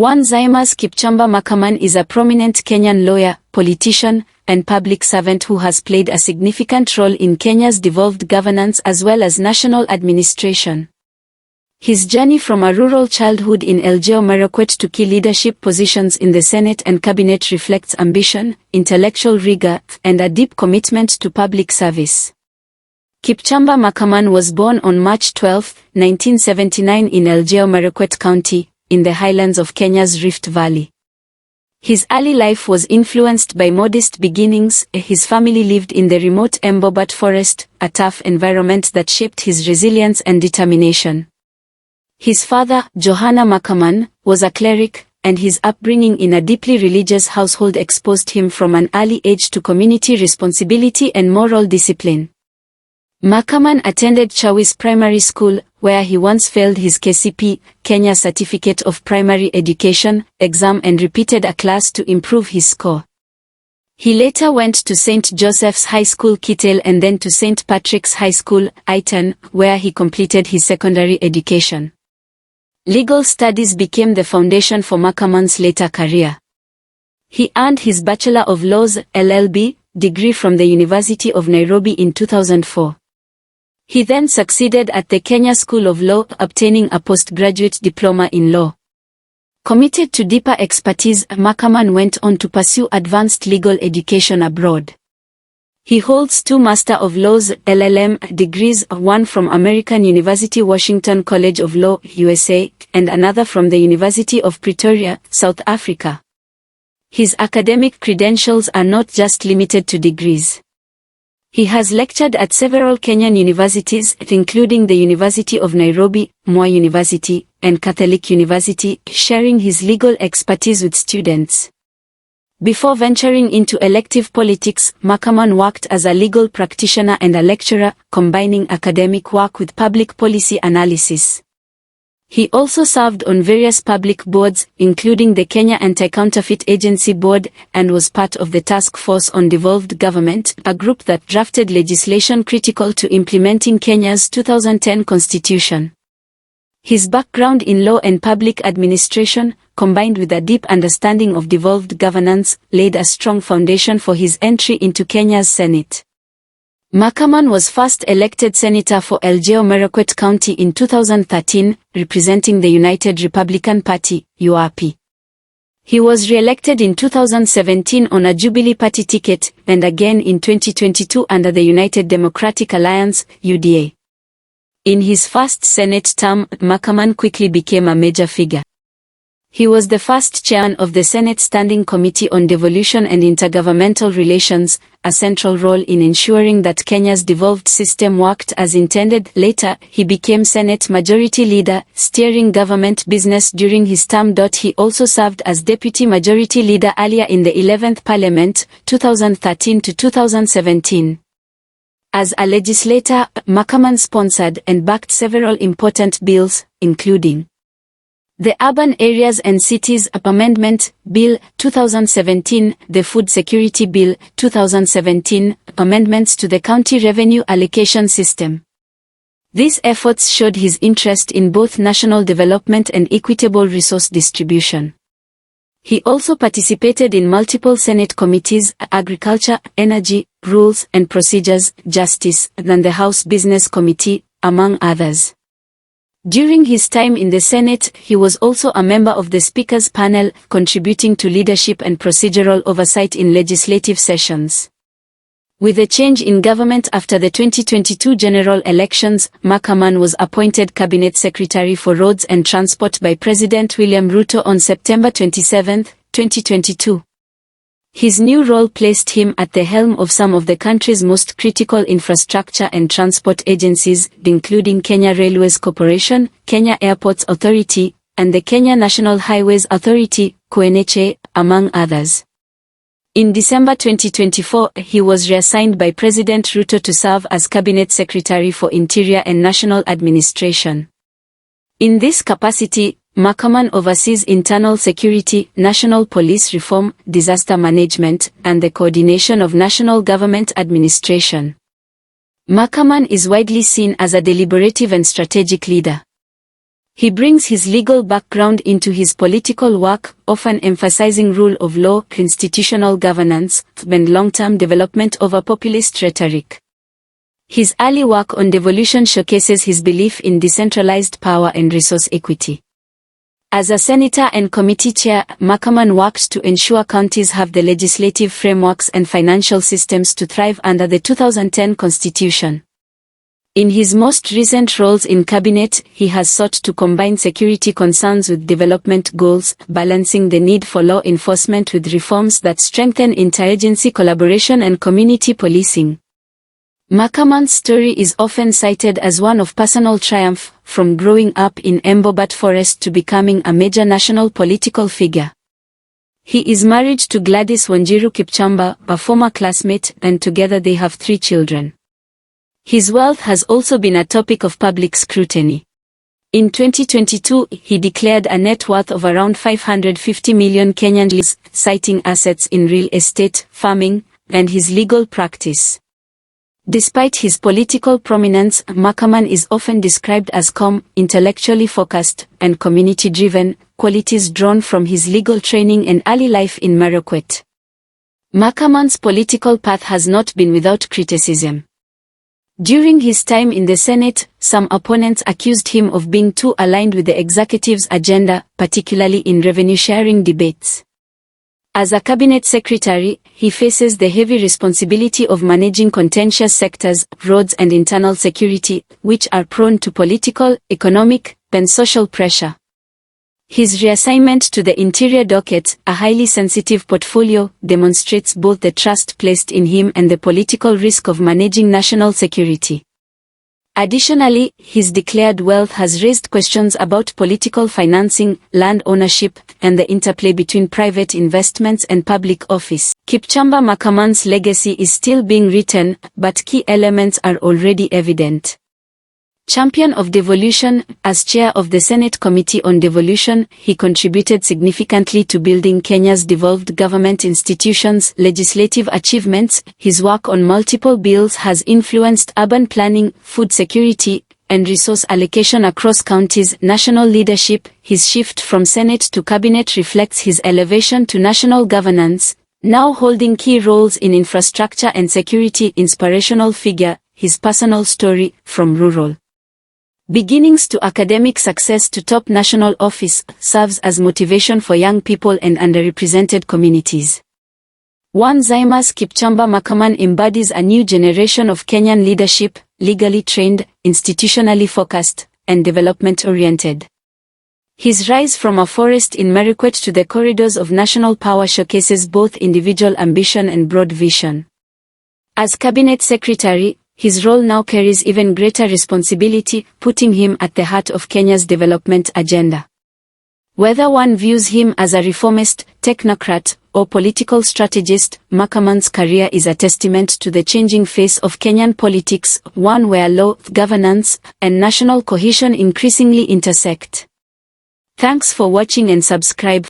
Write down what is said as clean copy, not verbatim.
Onesimus Kipchumba Murkomen is a prominent Kenyan lawyer, politician, and public servant who has played a significant role in Kenya's devolved governance as well as national administration. His journey from a rural childhood in Elgeyo Marakwet to key leadership positions in the Senate and Cabinet reflects ambition, intellectual rigor, and a deep commitment to public service. Kipchumba Murkomen was born on March 12, 1979 in Elgeyo Marakwet County, in the highlands of Kenya's Rift Valley. His early life was influenced by modest beginnings. His family lived in the remote Embobut Forest, a tough environment that shaped his resilience and determination. His father, Johana Murkomen, was a cleric, and his upbringing in a deeply religious household exposed him from an early age to community responsibility and moral discipline. Murkomen attended Chawis Primary School, where he once failed his KCPE, Kenya Certificate of Primary Education, exam and repeated a class to improve his score. He later went to St. Joseph's High School Kitale and then to St. Patrick's High School, Iten, where he completed his secondary education. Legal studies became the foundation for Murkomen's later career. He earned his Bachelor of Laws, LLB, degree from the University of Nairobi in 2004. He then succeeded at the Kenya School of Law, obtaining a postgraduate diploma in law. Committed to deeper expertise, Murkomen went on to pursue advanced legal education abroad. He holds 2 Master of Laws, LLM, degrees, one from American University Washington College of Law, USA, and another from the University of Pretoria, South Africa. His academic credentials are not just limited to degrees. He has lectured at several Kenyan universities, including the University of Nairobi, Moi University, and Catholic University, sharing his legal expertise with students. Before venturing into elective politics, Murkomen worked as a legal practitioner and a lecturer, combining academic work with public policy analysis. He also served on various public boards, including the Kenya Anti-Counterfeit Agency Board, and was part of the Task Force on Devolved Government, a group that drafted legislation critical to implementing Kenya's 2010 constitution. His background in law and public administration, combined with a deep understanding of devolved governance, laid a strong foundation for his entry into Kenya's Senate. Murkomen was first elected senator for Elgeyo Marakwet County in 2013, representing the United Republican Party, URP. He was re-elected in 2017 on a Jubilee Party ticket, and again in 2022 under the United Democratic Alliance, UDA. In his first Senate term, Murkomen quickly became a major figure. He was the first chairman of the Senate Standing Committee on Devolution and Intergovernmental Relations, a central role in ensuring that Kenya's devolved system worked as intended. Later, he became Senate Majority Leader, steering government business during his term. He also served as Deputy Majority Leader earlier in the 11th Parliament, 2013 to 2017. As a legislator, Murkomen sponsored and backed several important bills, including the Urban Areas and Cities Amendment Bill, 2017, the Food Security Bill, 2017, amendments to the County Revenue Allocation System. These efforts showed his interest in both national development and equitable resource distribution. He also participated in multiple Senate committees, Agriculture, Energy, Rules and Procedures, Justice, and the House Business Committee, among others. During his time in the Senate, he was also a member of the Speaker's panel, contributing to leadership and procedural oversight in legislative sessions. With a change in government after the 2022 general elections, Murkomen was appointed Cabinet Secretary for Roads and Transport by President William Ruto on September 27, 2022. His new role placed him at the helm of some of the country's most critical infrastructure and transport agencies, including Kenya Railways Corporation, Kenya Airports Authority, and the Kenya National Highways Authority, KNHA, among others. In December 2024, he was reassigned by President Ruto to serve as Cabinet Secretary for Interior and National Administration. In this capacity, Murkomen oversees internal security, national police reform, disaster management, and the coordination of national government administration. Murkomen is widely seen as a deliberative and strategic leader. He brings his legal background into his political work, often emphasizing rule of law, institutional governance, and long-term development over populist rhetoric. His early work on devolution showcases his belief in decentralized power and resource equity. As a senator and committee chair, Murkomen worked to ensure counties have the legislative frameworks and financial systems to thrive under the 2010 Constitution. In his most recent roles in cabinet, he has sought to combine security concerns with development goals, balancing the need for law enforcement with reforms that strengthen interagency collaboration and community policing. Murkomen's story is often cited as one of personal triumph, from growing up in Embobut Forest to becoming a major national political figure. He is married to Gladys Wanjiru Kipchumba, a former classmate, and together they have 3 children. His wealth has also been a topic of public scrutiny. In 2022, he declared a net worth of around 550 million Kenyan shillings, citing assets in real estate, farming, and his legal practice. Despite his political prominence, Murkomen is often described as calm, intellectually focused, and community-driven, qualities drawn from his legal training and early life in Marakwet. Murkomen's political path has not been without criticism. During his time in the Senate, some opponents accused him of being too aligned with the executive's agenda, particularly in revenue-sharing debates. As a cabinet secretary, he faces the heavy responsibility of managing contentious sectors, roads and internal security, which are prone to political, economic, and social pressure. His reassignment to the Interior Docket, a highly sensitive portfolio, demonstrates both the trust placed in him and the political risk of managing national security. Additionally, his declared wealth has raised questions about political financing, land ownership, and the interplay between private investments and public office. Kipchumba Murkomen's legacy is still being written, but key elements are already evident. Champion of devolution, as chair of the Senate Committee on Devolution, he contributed significantly to building Kenya's devolved government institutions' legislative achievements. His work on multiple bills has influenced urban planning, food security, and resource allocation across counties. National leadership, his shift from Senate to cabinet reflects his elevation to national governance, now holding key roles in infrastructure and security. Inspirational figure, his personal story, from rural beginnings to academic success to top national office, serves as motivation for young people and underrepresented communities. Onesimus Kipchumba Murkomen embodies a new generation of Kenyan leadership, legally trained, institutionally focused, and development-oriented. His rise from a forest in Marakwet to the corridors of national power showcases both individual ambition and broad vision. As cabinet secretary, his role now carries even greater responsibility, putting him at the heart of Kenya's development agenda. Whether one views him as a reformist, technocrat, or political strategist, Murkomen's career is a testament to the changing face of Kenyan politics, one where law, governance, and national cohesion increasingly intersect. Thanks for watching and subscribe.